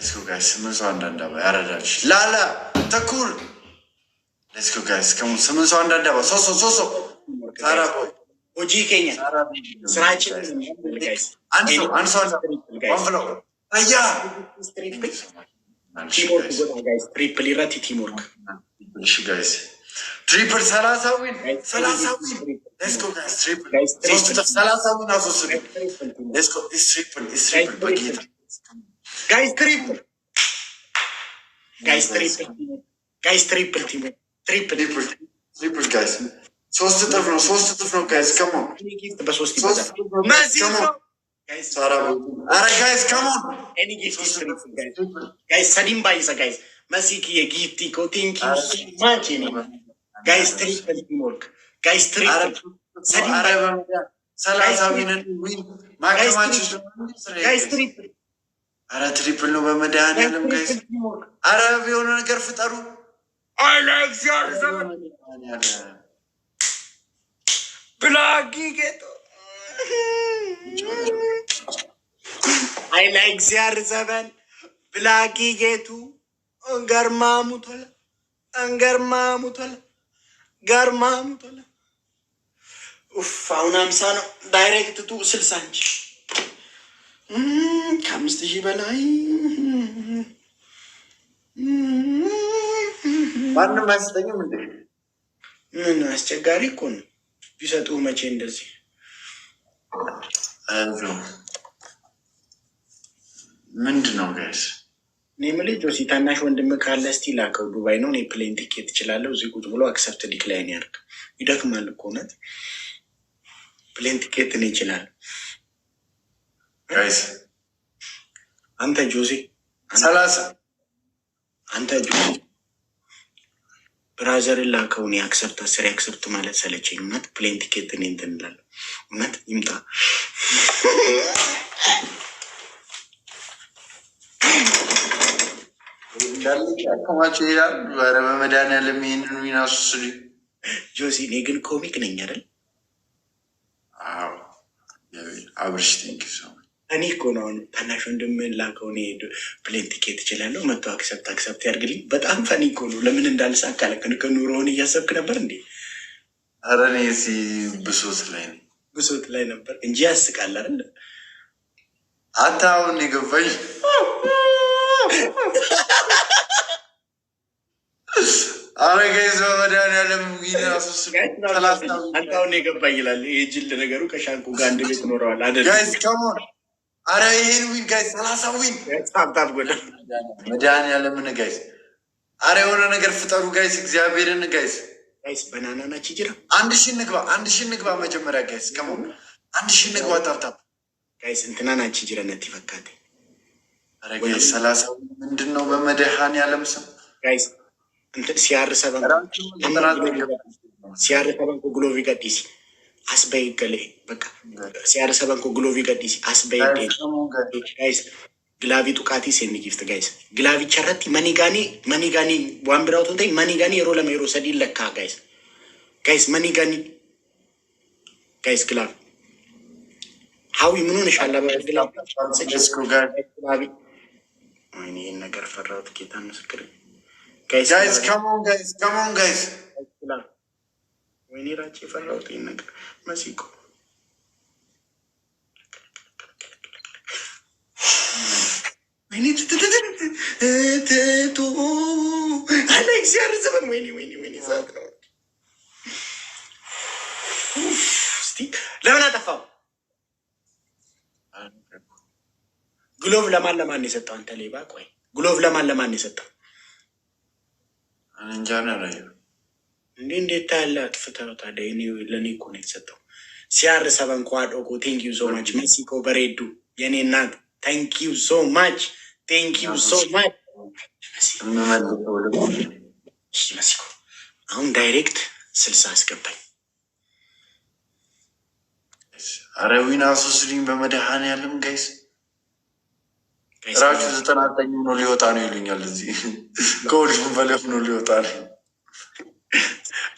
Let's go, guys. Someone's on Dandaba. Aradach. Lala. Takul. Let's go, guys. Come on. Someone's on Dandaba. So. Sarah boy. Oji Kenya. Rachun. Answer. One floor. Aya. Teamwork, guys. Triple irati teamwork. Guys. Triple Salasa win. Let's go, guys. Triple. Salasa win. Let's go. It's triple. Guys, triple. Teamwork. Triple, guys. Sost no, guys. Come on. Guys, guys, come on. Any gift is triple, guys. Guys, Sadimba is a guys. Masiki a gift. Thank you so much. Guys, triple teamwork. Guys, triple. Salasa win. Guys, triple. Triple no Bamadan, guys. Arab, you want to get Fitaru? I like yours. Bloggy ghetto. I like CR7. Bloggy ghetto. Garma mutola. Uff, fauna amsano. Direct to Silsanch. Comes to Jibalai. One of my things. No, it's a garicon. You said too much in this. Mindno, guys. Namely, Josie Tanash when the Macala still like a Dubai no plane ticket, Chilalos, you could blow accept the decline. You don't mind the plane ticket in Chilal. Guys. Anta Josie. Salasa. Anta Josie. Brother Laconi accept us, accept to my selection, not plane ticket in Internet. Not imta. Josie Negan comic Ningle. I wish, thank you so much. Anikon on Tanashon de Laconi plane ticket Chilano, to accept Ergli, but I'm funny Kono, Lemon and Dalsa Calacan Roni Yasakra Bundy. Arani see Busut lane number in just color. Atao nigga vai. Ara guys, Ramadan guys, come on. Ara win guys, Salasa win. Stop good. Madanian guys. Ara wanna get Futaru guys, Xavier guys. Guys, banana chijira. And Shinigba Majamara guys, come on. And Shinigwa tap. Guys, Intana chijira native cat. Ara guys, Salasa win didn't know Bamadahan Yalamsam. Guys, CR7 Gloviga DC. Asbay Gale, CR7 Gloviga DC, Asbay. Guys, Glavi to Katis and gift the guys. Glavi Charati, Manigani, one brow today, Manigani, Rolamero Sadilla car, guys. Guys, Manigani. Guys, Glav. How we munish I love it. I need a girl for out Kitan script. Guys, come on, guys. We need a chief out in Mexico. We need to. I like CR7 Winnie. Lemon Glove Laman is a tantally back way. Glove Laman is a tan. And in general, Ninde tala tfutata de ni lani connectato. CR7 quad oko, thank you so much. Mexico Beredu. Yani nag. Thank you so much. Mexico. I'm direct. Silsas kapay. Arawina susring Bamadahan Yalam guys. Rachun is not a new Liotani Lingalzi. Go from Valley of Nuliotani.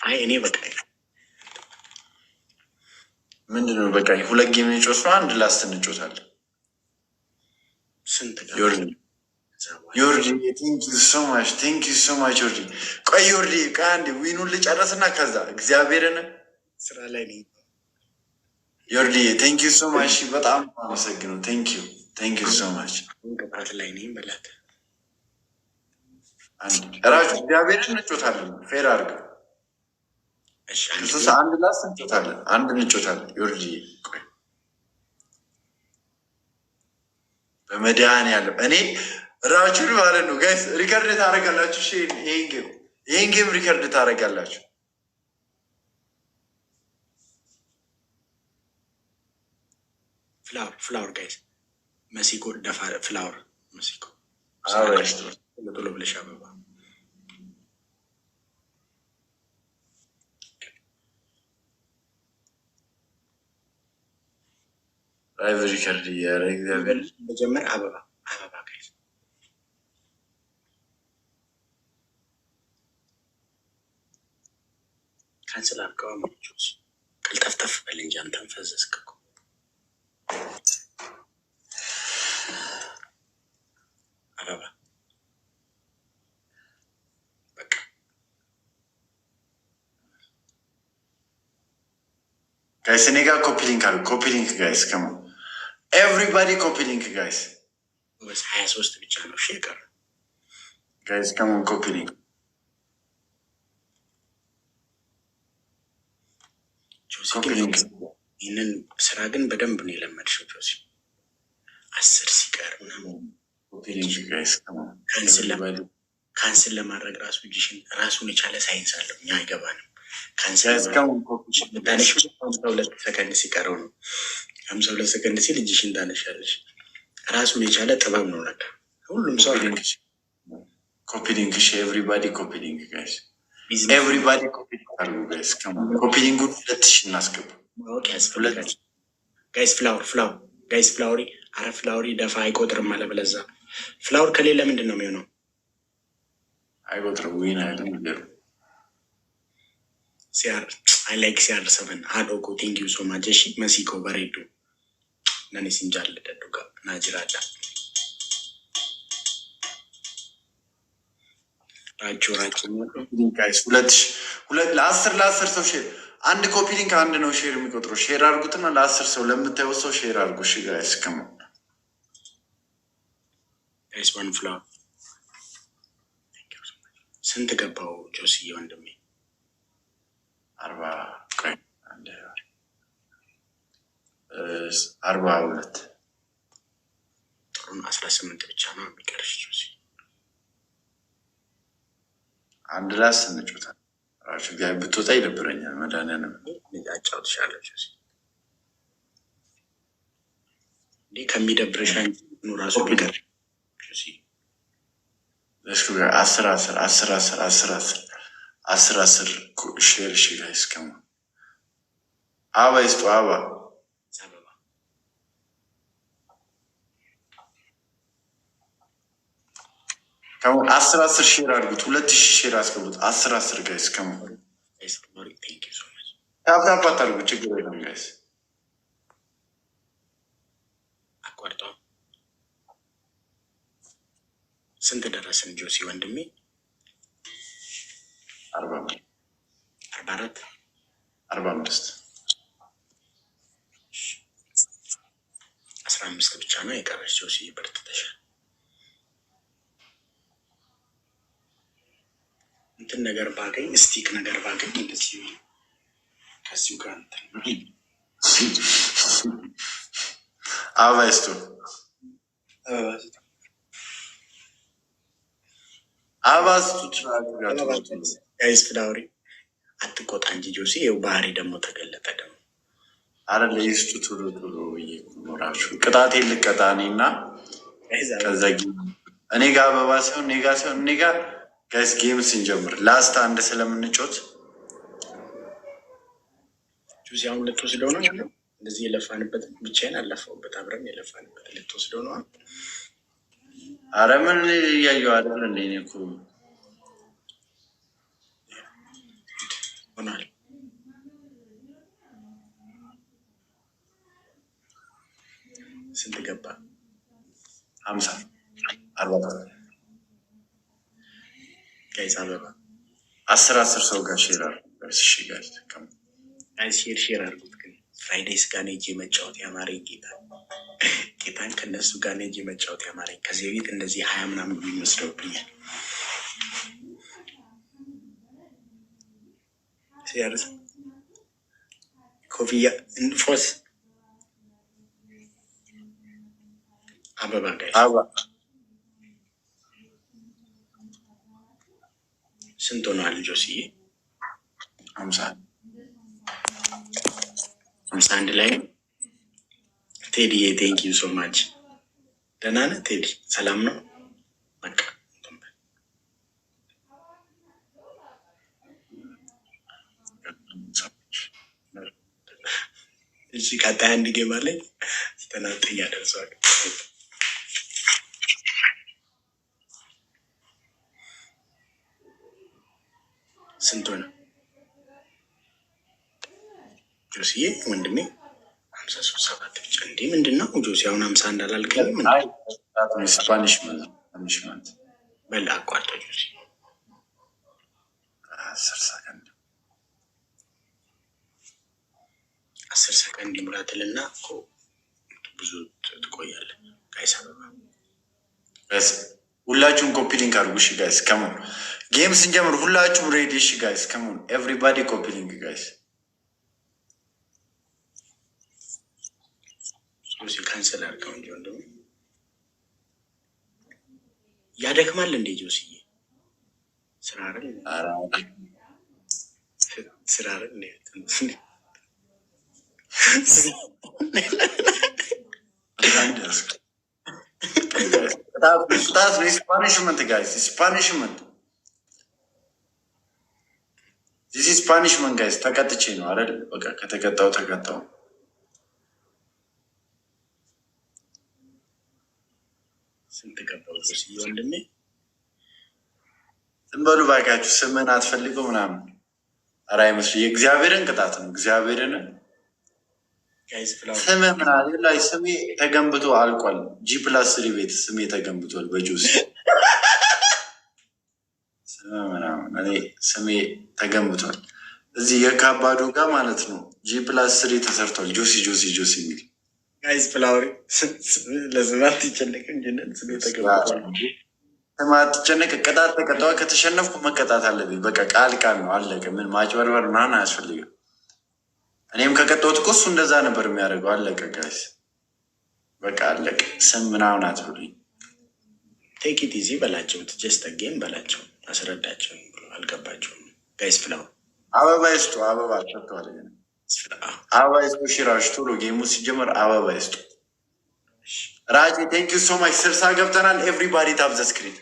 I never die. Mendino Becca, who like gave me just one last in the total. ዮርዲ ቴንክ ዩ ሶ ማች ዮርዲ። ቆይ ዮርዲ ከአንድ ዊኑን ልጨረስና ከዛ እግዚአብሔርን ስራ ላይ ነኝ። ዮርዲ ቴንክ ዩ ሶ ማች በጣም አመሰግነው። ቴንክ ዩ ሶ ማች። ቅጣት ላይ ነኝ በላት ራሱ እግዚአብሔርን እንጮታለን። ፌር አድርገው አንድ ላስ እንጮታለን። አንድ እንጮታለን። ዮርዲ በመድኃኒዓለም እኔ ራቹን ማለት ነው ጋይስ ሪከርድ ታደርጋላችሁ። ይሄን ጌም ሪከርድ ታደርጋላችሁ። ፍላወር ጋይስ መሲኮ ደፋ ፍላወር መሲኮ ቶሎ ብለሽ አበባ ላይቭ ሪከርድ እያደረገ መጀመር አበባ ጋይስ ካንስል አድርገዋ ምቾች ቅልጠፍጠፍ በል እንጂ አንተን ፈዘዝክ እኮ። አበባ በቃ ጋይስ እኔ ጋር ኮፒ ሊንክ አሉ። ኮፒ ሊንክ ጋይስ ከማ ኤቭሪባዲ ኮፒ ሊንክ ጋይስ። 23 ብቻ ነው እሺ የቀረ ጋይስ ከማ ኮፒ ሊንክ ይህንን ስራ ግን በደንብ ነው የለመድሽው ጆሲ። 10 ሲቀር ካንስል ለማድረግ ራሱ እጅሽን ራሱን የቻለ ሳይንስ አለው። እኛ አይገባንም። ካንስል 52 ሰከንድ ሲቀረው ነው። 52 ሰከንድ ሲል እጅሽን ታነሻለሽ። ራሱን የቻለ ጥበብ ነው። ለካ ሁሉም ሰው ኮፒ ሊንክ ኤቭሪባዲ ኮፒ ሊንክ ጋይስ ኤቭሪባዲ ኮፒ ሊንክ አድርጉ ጋይስ። ኮፒ ሊንኩን 2000 እናስገባ ማወቅ ያስፈልጋል ጋይስ። ፍላወር ጋይስ ፍላወሪ አረ ፍላወሪ ደፋ አይቆጥርም አለ። በለዛ ፍላወር ከሌለ ምንድን ነው የሚሆነው? አይቆጥርም። ዊን አይደለም ነገር ሲያር አይ ላይክ ሲያር ሰበን አዶኮ ቴንክ ዩ ሶ ማች። እሺ መሲኮ በሬዱ ነኒ ሲንጃል ደዱጋ ናጅራዳ ራቹ ጋይስ 2000 ለ10 ሰው ሼር አንድ ኮፒ ሊንክ አንድ ነው ሼር የሚቆጥረው። ሼር አድርጉትና ለ10 ሰው ለምታዩት ሰው ሼር አድርጉ። እሺ ጋይስ ከማ ጋይስ ዋን ፍላወር ስንት ገባው ጆሲ ወንድሜ? 42 ጥሩን 18 ብቻ ነው የሚቀርሽ ጆሲ። አንድ ላስ እንጮታል። ራሱ ጋር ብትወጣ ይደብረኛል። መድኃኒዓለም አጫውትሻለሁ ጆሲ። እንዴ ከሚደብርሽ ነው ራሱ ቢቀር ጆሲ። ለስኩ ጋር 10 ሼር እሺ ጋይስ ከማ አባ ይስጡ አባ ከማ 10 ሼር አድርጉት። 2000 ሼር አስገቡት። 10 ጋይስ ከማ ታፕ አታርጉ። ችግር የለም ጋይስ። አቋርጠው ስንት ደረስን ጆሲ ወንድሜ? 44 45 15 ብቻ ነው የቀረች ጆሲ። በርትተሻል። እንትን ነገር ባገኝ ስቲክ ነገር ባገኝ እንደዚህ ከዚሁ ጋር አባይስቱ ጋይስ ፍላወሪ አትቆጣ እንጂ ጆሲ። ይኸው ባህሪ ደግሞ ተገለጠ። ደግሞ አረ ለይስቱ ቶሎ ኖራችሁ ቅጣቴ ልቀጣ እኔና ከዛ እኔ ጋር አበባ ሲሆን እኔ ጋር ጋይስ ጌም ስንጀምር ላስት አንድ ስለምንጮት ጁዚ አሁን ልትወስደው ነው ያለው። እንደዚህ የለፋንበት ብቻዬን አለፋውበት፣ አብረን የለፋንበት ልትወስደው ነው። አረ ምን እያየሁ አይደል እንዴ? እኔ እኮ ሆኗል። ስንት ገባ? 50 አበባ ጋይስ አበባ 10 ሰው ጋር ሼር አድርጉ። እሺ ጋይስ ጋይስ ሼር አድርጉት። ግን ፍራይዴይስ ጋር ነው ሄጄ መጫወት ያማረኝ ጌታን ከነሱ ጋር ነው ሄጄ መጫወት ያማረኝ። ከዚህ ቤት እንደዚህ 20 ምናምን የሚመስለውብኛል። ሲያርስ ኮፍያ እንፎስ አበባ ጋይስ አበባ ስንት ሆኗል ጆሲዬ? 51 ላይ ቴዲዬ ቴንክ ዩ ሶ ማች። ደህና ነህ ቴዲ? ሰላም ነው? በቃ እሺ ቀጣይ አንድ ጌም አለኝ ተናጠ እያደርሰዋል። ስንት ሆነ ጆሲዬ ወንድሜ? 53 ብቻ እንዴ? ምንድን ነው ጆሲ አሁን 50 እንዳላልከኝም ስፓኒሽመንት በላ አቋርጠ ጆሲ 10 ሰከንድ 10 ሰከንድ ይሙላትልና ብዙ ትቆያለህ። ጋይስ አበባ ሁላችሁም ኮፒ ሊንክ አድርጉ። እሺ ጋይስ ከሞን ጌም ስንጀምር ሁላችሁም ሬዲ። እሺ ጋይስ ከሞን ኤቭሪባዲ ኮፒ ሊንክ ጋይስ። ጆሲ ካንሰል አድርገው እንጂ ወንድም ያደክማል እንዴ ጆሲዬ? ስራ አይደል ስራ አይደል? ስፓኒሽመንት ጋይስ ስፓኒሽመንት ዚስ ስፓኒሽመንት ጋይስ። ተቀጥቼ ነው አይደል? በቃ ከተቀጣው ተቀጣው። ስንት ገባው ወንድሜ? ዝም በሉ ባካችሁ። ስምን አትፈልገው ምናምን ኧረ አይመስል የእግዚአብሔርን ቅጣት ነው። እግዚአብሔርን ስም ምናምን ላይ ስሜ ተገንብቶ አልቋል። G+3 ቤት ስሜ ተገንብቷል በጁስ ስም ምናምን እኔ ስሜ ተገንብቷል። እዚህ የካባዶ ጋር ማለት ነው G+3 ተሰርቷል። ጆሲ ጆሲ ጆሲ የሚል ጋይስ ፍላወሪ ለስማት ይጨነቅ እንጂ ስሜ ተገንብቷል። ስማት ይጨነቅ። ቅጣት ተቀጣዋ። ከተሸነፍኩ መቀጣት አለብኝ። በቃ ቃል ቃል ነው አለቀ። ምን ማጭበርበር ምናምን አያስፈልግም። እኔም ከቀጣሁት እኮ እሱ እንደዛ ነበር የሚያደርገው። አለቀ ጋይስ በቃ አለቀ። ስም ምናምን አትብሉኝ። ቴክ ኢት ኢዚ በላቸው። ጀስት ጌም በላቸው። አስረዳቸው ብሎ አልገባቸውም ጋይስ ፍላወር አበባ ይስጡ። አበባ ቸብተዋል። አበባ ይስጡ። ሽራሽ ቶሎ ጌሙ ሲጀመር አበባ ይስጡ። ራጅ ቴንክ ዩ ሶ ማች። 60 ገብተናል። ኤቭሪባዲ ታፕ ዘ ስክሪን።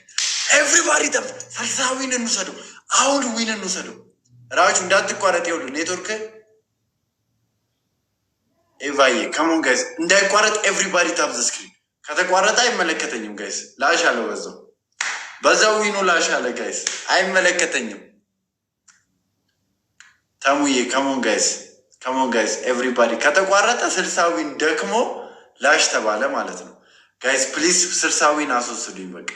ኤቭሪባዲ ታፕ 60 ዊን እንውሰደው። አሁን ዊን እንውሰደው። ራጁ እንዳትቋረጥ። ይኸውልህ ኔትወርክ ኤቫዬ ከሞን ጋይስ እንዳይቋረጥ። ኤቭሪባዲ ታፕ ዘ ስክሪን። ከተቋረጠ አይመለከተኝም ጋይስ። ላሽ አለው በዛው ዊኑ ላሽ አለ ጋይስ። አይመለከተኝም። ተሙዬ ከሞን ጋይስ ኤቭሪባዲ። ከተቋረጠ 60 ዊን ደክሞ ላሽ ተባለ ማለት ነው ጋይስ። ፕሊዝ 60 ዊን አስወስዱኝ። በቃ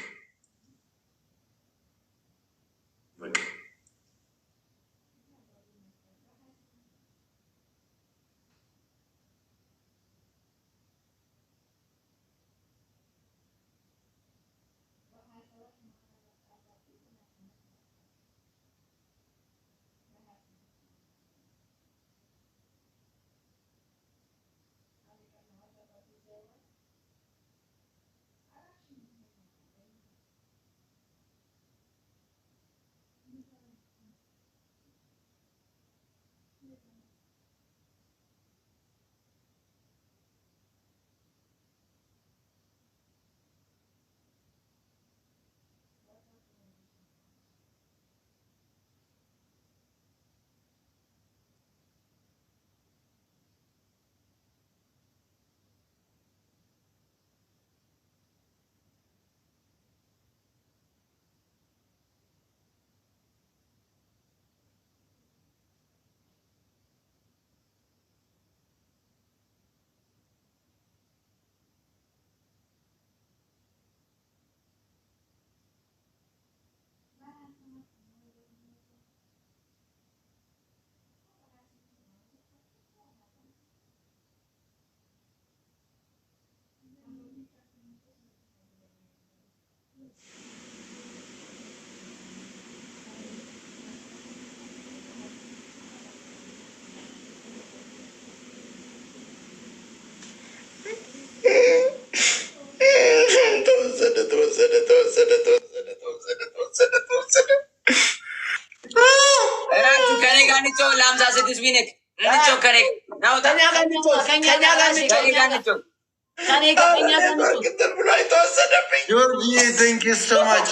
thank you so much.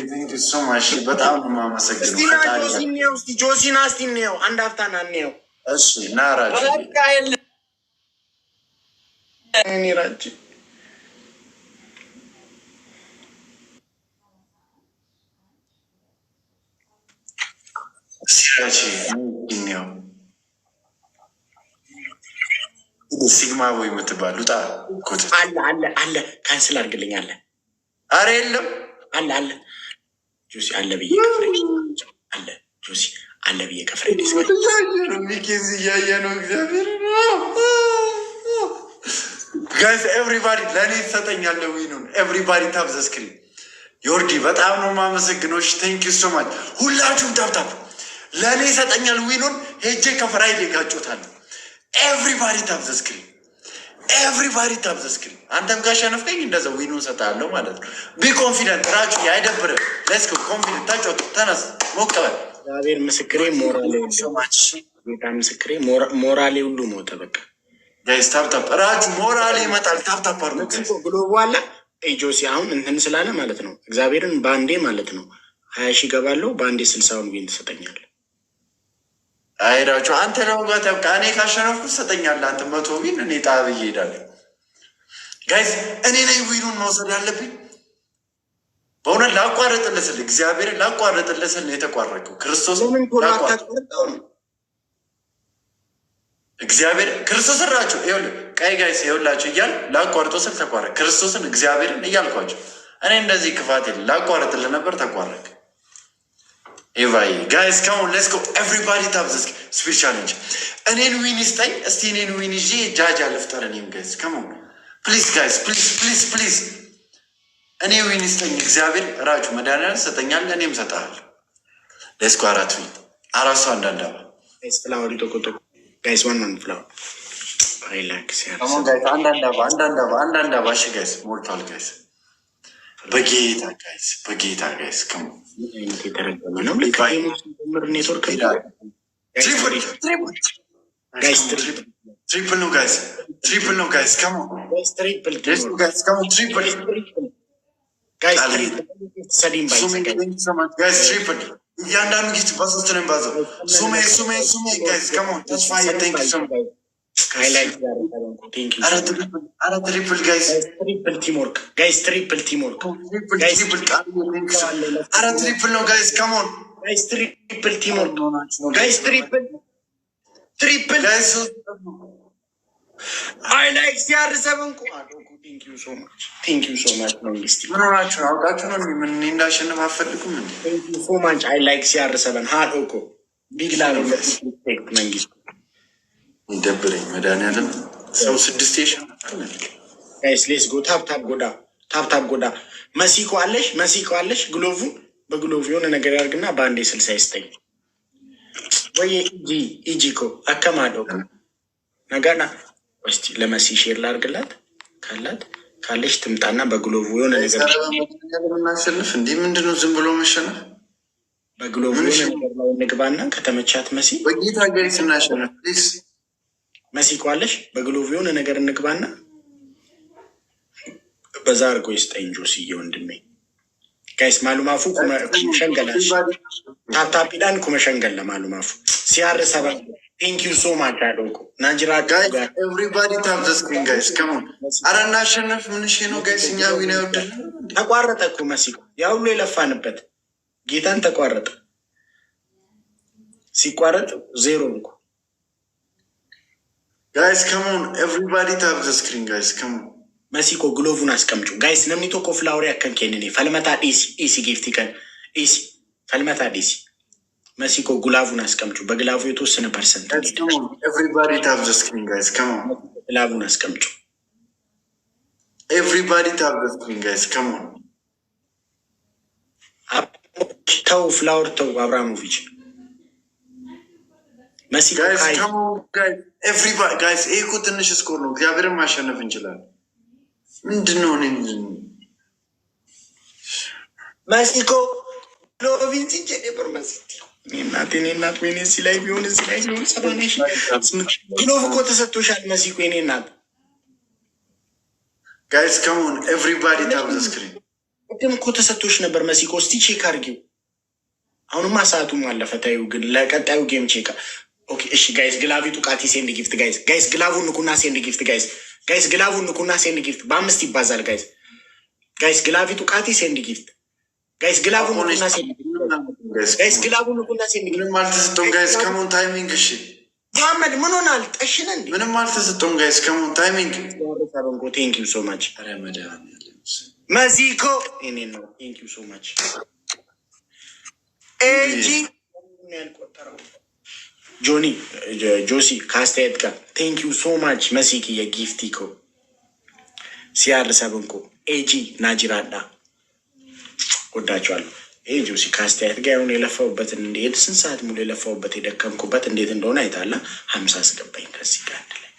Thank you so much. በጣም ነው የማመሰግነው። ጆሲና እስቲ እንየው፣ አንድ አፍታ ና እንየው። እሺ ናራጅ እኔ ራጅ ሲግማ ወይ የምትባል ውጣ አለ አለ አለ ካንስል አድርግልኝ አለ። አረ የለም አለ አለ ጆሲ አለ ብዬ ከፍሬ አለ ጆሲ አለ ብዬ ከፍሬ ሚኬዝ እያየ ነው። እግዚአብሔር ጋይስ ኤቭሪባዲ ለእኔ ትሰጠኛለ ዊኑን። ኤቭሪባዲ ታብ ዘ ስክሪን። ዮርዲ በጣም ነው የማመሰግነው። ቴንክ ዩ ሶ ማች። ሁላችሁም ታብታብ ለእኔ ይሰጠኛል ዊኑን። ሄጄ ከፍራይዴ ጋጮታለሁ። ኤቭሪባዲ ታብ ዘ ስክሪን። ኤቭሪባዲ ታብ ዘ ስክሪን። አንተም ጋር ሸነፍከኝ እንደዛ ዊኑን ሰጣለሁ ማለት ነው። ቢ ኮንፊደንት ራቹ አይደብርም። ሌትስ ጎ ኮንፊደንት ታጮት ተነስ ሞቀበል። እግዚአብሔር ምስክሬ ሞራሌ ሰማች። ጌታ ምስክሬ ሞራሌ ሁሉ ሞተ። በቃ ጋይስ ታብታብ ራቹ ሞራሌ ይመጣል። ታብታብ አርጉ ጋይስ ብሎ በኋላ ጆሲ አሁን እንትን ስላለ ማለት ነው እግዚአብሔርን ባንዴ ማለት ነው 20 ሺህ ገባለሁ ባንዴ 60ውን ዊን ትሰጠኛለህ። አይራቹ አንተ ነው ጋር ተብቃ እኔ ካሸነፍኩ ትሰጠኛለህ። አንተ 100 ዊን እኔ ጣብዬ እሄዳለሁ። ጋይስ እኔ ነኝ ዊኑን መውሰድ ያለብኝ። በእውነት ላቋረጥልህ ስል እግዚአብሔርን ላቋረጥልህ ስል ነው የተቋረጠው። ክርስቶስ እግዚአብሔር ክርስቶስን ራችሁ ይኸውልህ ቀይ ጋይስ ይኸውላችሁ እያል ላቋርጦ ስል ተቋረጥ። ክርስቶስን እግዚአብሔርን እያልኳቸው እኔ እንደዚህ ክፋት የለ ላቋረጥልህ ነበር ተቋረጥ። ኤቫይ ጋይስ ካውን ሌትስ ጎ ኤቭሪባዲ ታፕ ዘ ስፒድ ቻሌንጅ። እኔን ዊን ይስጠኝ እስቲ። እኔን ዊን ይዤ ጃጃ ልፍጠር። እኔም ጋይስ ካውን ፕሊዝ ጋይስ ፕሊዝ ፕሊዝ ፕሊዝ እኔ ዊን ይስጠኝ እግዚአብሔር። ራጁ መድኃኒዓለም ሰጠኛል እኔም ሰጠሃለሁ። ሌትስ ጎ አራት ዊን አራት ሰው አንዳንድ አባ ጋይስ ፍላወር ይቶኮቶ ጋይስ ዋን ፍላወር ሪላክስ ያ አንዳንድ አባ እሺ ጋይስ ሞልቷል ጋይስ በጌታ ጋይስ በጌታ ጋይስ ከም የተረገመ ነው። ልክ ኔትወርክ ትሪፕል ነው ጋይስ ትሪፕል ነው ጋይስ ከም ትሪፕል ጋይስ ከም ትሪፕል ጋይስ ትሪፕል እያንዳንዱ ጊዜ በሶስት ነው ባዘው ሱሜ ጋይስ ከም ተስፋዬ ቴንክ ዩ ሶ ማች አረ ትሪፕል ጋይስ ትሪፕል ቲምወርክ ጋይስ ትሪፕል ቲምወርክ አረ ትሪፕል ነው ጋይስ ካሞን ጋይስ ትሪፕል ቲምወርክ ጋይስ ትሪፕል ጋይስ አይ ላይክ ሲያርሰብን ቴንክ ዩ ሶ ማች መንግስት ምን ሆናችሁ ነው? አውቃችሁ ነው ምን እንዳሸንፍ አፈልጉም እንዴ? ቴንክ ዩ ሶ ማች አይ ላይክ ሲያርሰብን ሃዶ እኮ ቢግ ላቭ መንግስት ይደብረኝ መድኃኒዓለም ሰው 6 ይሻላል ጋይስ ሌትስ ጎ ታፕ ጎዳ መሲኮ አለሽ ግሎቭ በግሎቭ የሆነ ነገር ያርግና በአንዴ 60 ይስጠኝ ወይ ኢጂኮ አከማዶ ነገና እስቲ ለመሲ ሼር ላርግላት ካለሽ ትምጣና በግሎቭ የሆነ ነገር እናሸንፍ። እንዴ ምንድነው ዝም ብሎ መሸነፍ? በግሎቭ የሆነ ነገር ላይ እንግባና ከተመቻት መሲ በጌታ ጋይስ እናሸንፍ ፕሊዝ። መሲኮ አለሽ በግሎቭ የሆነ ነገር እንግባና በዛ አርጎ ይስጠኝ ጆሲዬ ወንድሜ። ጋይስ ማሉማፉ ኩመሸንገላሽ ታፕታፒዳን ኩመሸንገለ ማሉማፉ ሲያርሰባ ቴንክ ዩ ሶ ማች አዶንኩ ናጅራ ጋይስ ኤቭሪባዲ ታፕ ዘ ስክሪን ጋይስ ካም ኦን። አረ እናሸንፍ። ምን እሺ ነው ጋይስ እኛ ዊና ይወደል ተቋረጠ እኮ መሲኮ ያ ሁሉ የለፋንበት ጌታን ተቋረጠ። ሲቋረጥ ዜሮ እንኳ ጋይስ ካም ኦን ኤቭሪባዲ ታፕ ዘ ስክሪን ጋይስ ካም ኦን። መሲኮ ግሎቭን አስቀምጩ ጋይስ ነምኒቶ ኮ ፍላወር ያከን ከነኔ ፈልመታ ኢሲ ጊፍት ከን ኢሲ ፈልመታ ዲሲ መሲኮ ግላቡን አስቀምጩ። በግላቡ የተወሰነ ፐርሰንት ኤቭሪባዲ ታፕ ዘ ስክሪን ጋይስ ካም ኦን ግላቡን አስቀምጩ። Everybody tap the screen, guys. Come on. ተው ፍላወር ተው አብራሞቪች guys come on guys everybody guys ይሄ እኮ ትንሽ ስኮር ነው እግዚአብሔርን ማሸነፍ እንችላለን ምንድነው መሲኮ ሎቪንስ ጀኔበር መሲቲ እናት ሜኔሲ ላይ ቢሆን እዚህ ላይ ቢሆን ሰባኔሽ ግሎቭ እኮ ተሰጥቶሻል መሲኮ የኔ እናት guys come on everybody tap the screen ቅድም እኮ ተሰጥቶሽ ነበር መሲኮ እስቲ ቼክ አድርጊው አሁንማ ሰዓቱም አለፈ ታዩ ግን ለቀጣዩ ጌም ቼክ ኦኬ እሺ ጋይስ ግላቪቱ ቃቲ ሴንድ ጊፍት ጋይስ ግላቡን ንኩና ሴንድ ጊፍት ጋይስ ግላቡን ንኩና ሴንድ ጊፍት በአምስት ይባዛል ጋይስ ግላቪቱ ቃቲ ሴንድ ጊፍት ጋይስ ግላቡን ንኩና ሴንድ ጋይስ ግላቡን ንኩና ሴንድ ምንም አልተሰጠውም ጋይስ ከሞን ታይሚንግ እሺ መሐመድ ምን ሆናል ጠሽነን ምንም አልተሰጠውም ጋይስ ከሞን ታይሚንግ ቴንክ ዩ ሶ ማች መዚኮ እኔ ነው ቴንክ ዩ ሶ ማች ኤጂ ጆኒ ጆሲ ካስተያየት ጋር ቴንክ ዩ ሶ ማች መሲኪ የጊፍቲ ኮ ሲያር ሰብንኮ ኤጂ ናጅራዳ ወዳቸዋለሁ። ይሄ ጆሲ ካስተያየት ጋር አሁን የለፋውበትን እንዴት ስንት ሰዓት ሙሉ የለፋውበት የደከምኩበት እንዴት እንደሆነ አይታላ 50 አስገባኝ ከዚህ ጋር አንድ ላይ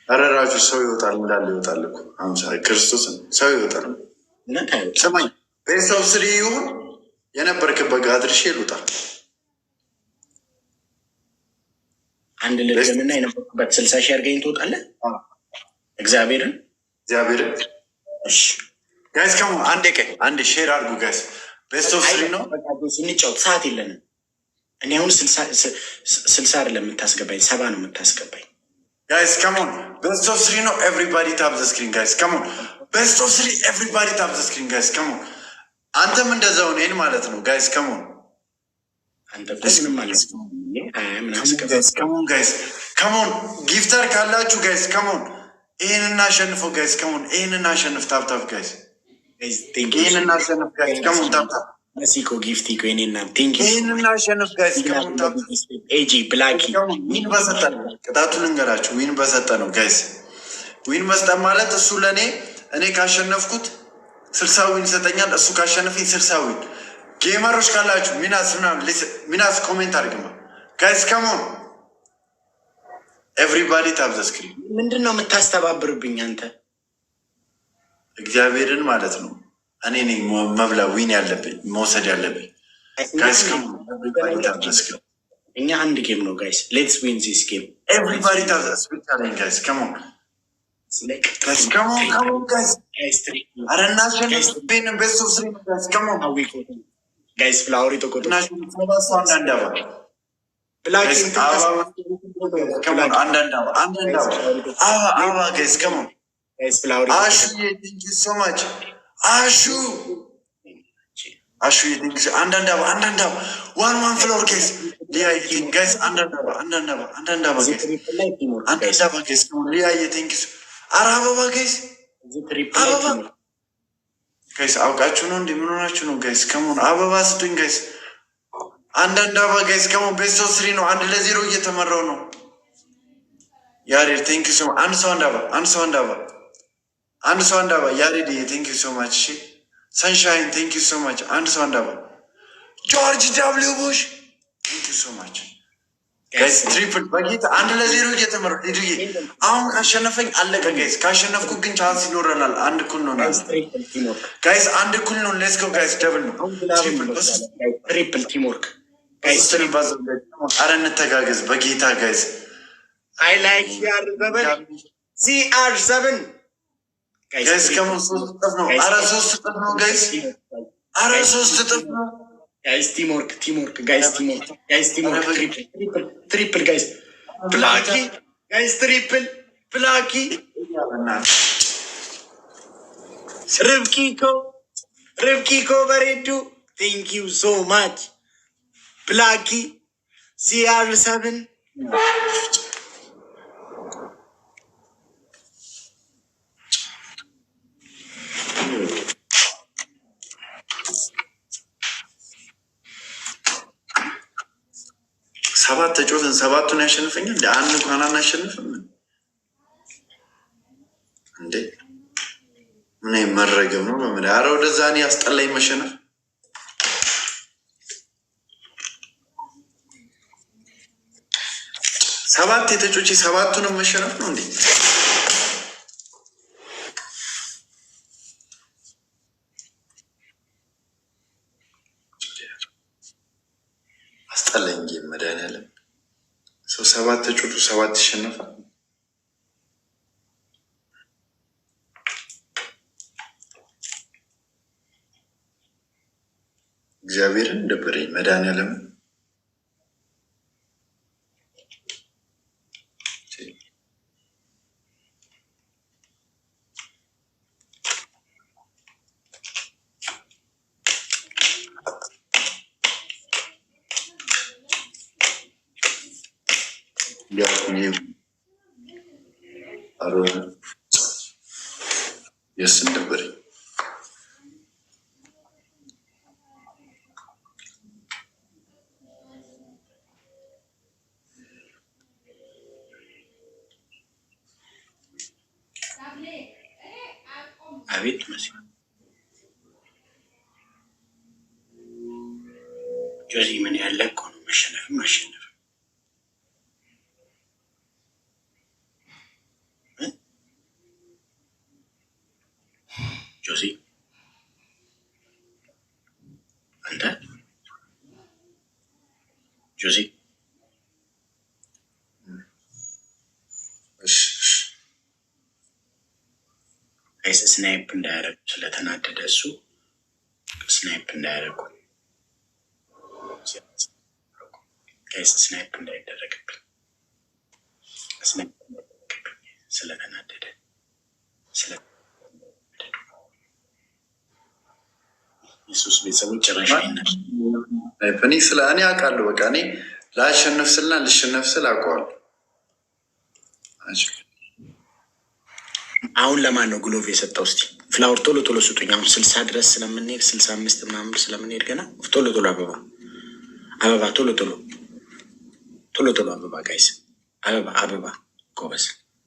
አረራጁ ሰው ይወጣል እንዳለ ይወጣል እኮ 50 ክርስቶስን ሰው ይወጣል እና ሰማኝ በሰው ስሪ ይሁን የነበርክበት ጋር አድርሼ ይሉጣ አንድ ለምንና የነበርክበት 60 ሺህ አድርገኝ ትወጣለህ እግዚአብሔርን እሺ ጋይስ ካም አንድ ሼር አድርጉ ጋይስ ቤስት ኦፍ 3 ነው ስንጫወት ሰዓት የለንም እኔ አሁን 60 አይደለም የምታስገባኝ 70 ነው የምታስገባኝ ጋይስ ካም ኦን ቤስት ኦፍ 3 ነው ኤቭሪባዲ ታፕ ዘ ስክሪን ጋይስ ካም ኦን ቤስት ኦፍ 3 ኤቭሪባዲ ታፕ ዘ ስክሪን ጋይስ ካም ኦን አንተም እንደዛው ነኝ ማለት ነው ጋይስ ካም ኦን አንተ ምንም ማለት ነው ጋይስ ካም ኦን ጋይስ ካም ኦን ጊፍተር ካላችሁ ጋይስ ካም ኦን ይሄንና አሸንፈው ጋይስ ካም ኦን ይሄንና አሸንፍ ታፕ ታፕ ጋይስ ይሄንና አሸንፍ ጋይስ ካም ኦን ታፕ ታፕ መሲኮ ጊፍቲ ኮ ይሄንና ቴንክ ዩ ይሄንና አሸንፍ ጋይስ ካም ኦን ታፕ ኤጂ ብላኪ ዊን በሰጠን ቅጣቱን እንገራችሁ ዊን በሰጠ ነው ጋይስ ዊን መስጠት ማለት እሱ ለኔ እኔ ካሸነፍኩት 60 ዊን ይሰጠኛል እሱ ካሸነፈኝ 60 ዊን ጌመሮች ካላችሁ ሚናስ ኮሜንት አድርግማ ጋይስ ካም ኦን ኤቭሪባዲ ታፕ ዘ ስክሪን ምንድነው የምታስተባብርብኝ አንተ እግዚአብሔርን ማለት ነው እኔ ነኝ መብላ ዊን ያለብኝ መውሰድ ያለብኝ ጋይስ ካም ኦን ኤቭሪባዲ ታፕ ዘ ስክሪን እኛ አንድ ጌም ነው ጋይስ ሌትስ ዊን ዚስ ጌም ኤቭሪባዲ ታፕ ዘ ስክሪን ጋይስ ካም ኦን guys, come on, guys. Arena bin best of 3 guys. Come on. Guys, flower to go. Andandava. Black come on, Andandava. Ava, guys, come on. Guys, flower. Ashu, thank you so much. Ashu, thank you. Andandava. One floor, guys. Yeah, guys, Andandava, guys. Andandava, guys. Come on, yeah, thank you. አራባባ ጋይስ አባባ ጋይስ አውቃችሁ ነው እንደምንሆናችሁ ነው ጋይስ ከሞን አባባ ስጡኝ ጋይስ አንዳንድ አባባ ጋይስ ከሞን ቤስት ኦፍ 3 ነው 1-0 እየተመራው ነው ያሬድ ቴንክ ዩ ሶ አንድ ሰው አንዳባ ያሬድ ቴንክ ዩ ሶ ማች እሺ ሰንሻይን ቴንክ ዩ ሶ ማች አንድ ሰው አንዳባ ጆርጅ ደብሊው ቡሽ ቴንክ ዩ ሶ ማች ጋይስ ትሪፕል በጌታ 1-0 እየተመራው ሄዱዬ አሁን ካሸነፈኝ አለቀ ጋይስ ካሸነፍኩ ግን ቻንስ ይኖረናል አንድ እኩል ነው ጋይስ አንድ እኩል ነው ሌትስ ጎ ጋይስ ደብል ነው ትሪፕል ቲም ወርክ ጋይስ ትሪፕል አረ እንተጋገዝ በጌታ ጋይስ አይ ላይክ ያር በበል CR7 ጋይስ ከሞን 3 ጥፍ ነው አረ 3 ጥፍ ነው ጋይስ አረ 3 ጥፍ ነው guys teamwork guys teamwork triple guys blacky guys triple blacky ribkiko baredu thank you so much blacky CR7 ሰባት ተጮተን ሰባቱን ያሸንፈኛል እንደ አንድ እንኳን አናሸንፍም እንዴ መረገም ነው መምን ኧረ ወደዛ እኔ አስጠላኝ መሸነፍ ሰባት የተጮች ሰባቱንም መሸነፍ ነው እንዴ አስጠላኝ መድኃኒዓለም ሰው ሰባት ተጮቹ ሰባት ይሸነፋል እግዚአብሔርን ደበረኝ መድኃኒዓለም የስ ደበረኝ አቤት መስሎኝ ጆዚ ምን ያለ እኮ ነው መሸነፍም ማሸነፍ ጆዚ አንተ ጆዚ አይስ ስናይፕ እንዳያደርጉ ስለተናደደ እሱ ስናይፕ እንዳያደርጉ አይስ ስናይፕ እንዳይደረግብኝ ስለተናደደ ኢየሱስ ቤተሰቦች ጭራሽ እኔ ስለ እኔ አውቃለሁ በቃ እኔ ላሸነፍ ስልና ልሸነፍ ስል አውቀዋለሁ አሁን ለማን ነው ግሎቭ የሰጠው? እስቲ ፍላወር ቶሎ ቶሎ ስጡኝ። አሁን 60 ድረስ ስለምንሄድ 65 ምናምን ስለምንሄድ ገና ቶሎ ቶሎ አበባ አበባ ቶሎ ቶሎ ቶሎ ቶሎ አበባ ጋይስ አበባ አበባ ጎበዝ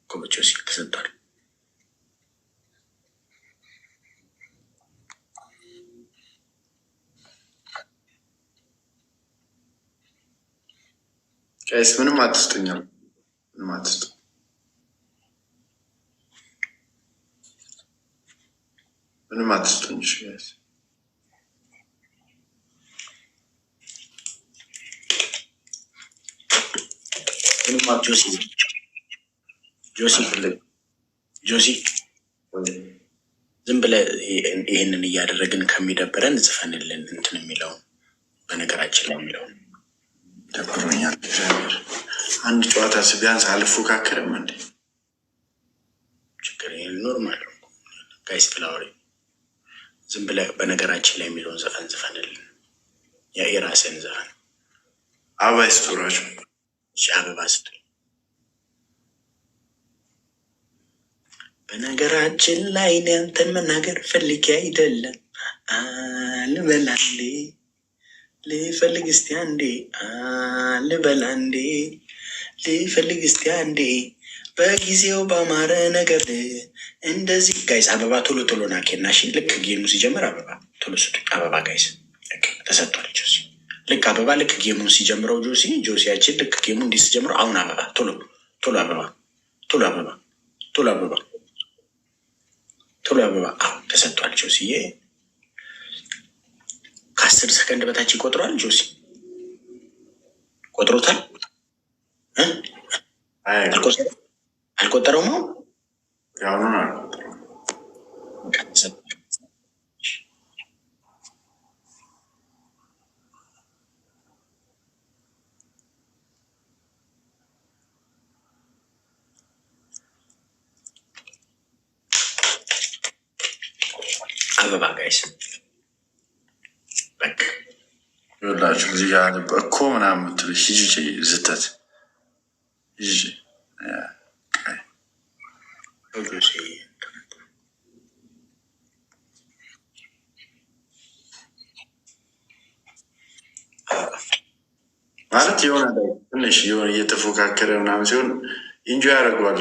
ጎበቾሲ ተሰጥቷል። ጋይስ ምንም አትስጡኛል ምንም አትስጡ ምንም አትስጡኝ ጋይስ ጆሲ ዝም ብለህ ይህንን እያደረግን ከሚደብረን ጽፈንልን እንትን የሚለውን በነገራችን ላይ የሚለውን ደብሮኛል። አንድ ጨዋታ ቢያንስ አልፎካከርም እንዴ? ችግር ኖርማል ጋይስ ፍላወሪ ዝም ብለህ በነገራችን ላይ የሚለውን ዘፈን ጽፈንልን የራስህን ዘፈን አበባ ይስጡራችሁ። አበባ ስጡኝ። በነገራችን ላይ አንተን መናገር ፈልጌ አይደለም ልበላ እንዴ ልፈልግ እስቲ አንዴ ልበላ እንዴ ልፈልግ እስቲ አንዴ በጊዜው ባማረ ነገር እንደዚህ ጋይስ አበባ ቶሎ ቶሎ ናኬናሽ ልክ ጌሙ ሲጀምር አበባ ቶሎ ስጡኝ። አበባ ጋይስ ተሰጥቷል። ጆሲ ልክ አበባ ልክ ጌሙን ሲጀምረው ጆሲያችን ልክ ጌሙ እንዲህ ሲጀምረው አሁን አበባ ቶሎ ቶሎ አበባ ቶሎ አበባ ቶሎ አበባ ቶሎ አበባ አሁን ተሰጥቷል። ጆሲዬ ከ10 ሰከንድ በታች ይቆጥሯል። ጆሲ ቆጥሮታል። አልቆጠረውም። አሁን አበባ ጋይስ በቃ ይኸውላችሁ እዚህ ጋር እኮ ምናምን የምትሉ ሂጂ ዝተት ሂጂ ማለት የሆነ ትንሽ የሆነ እየተፎካከረ ምናምን ሲሆን ኢንጆይ ያደርገዋል።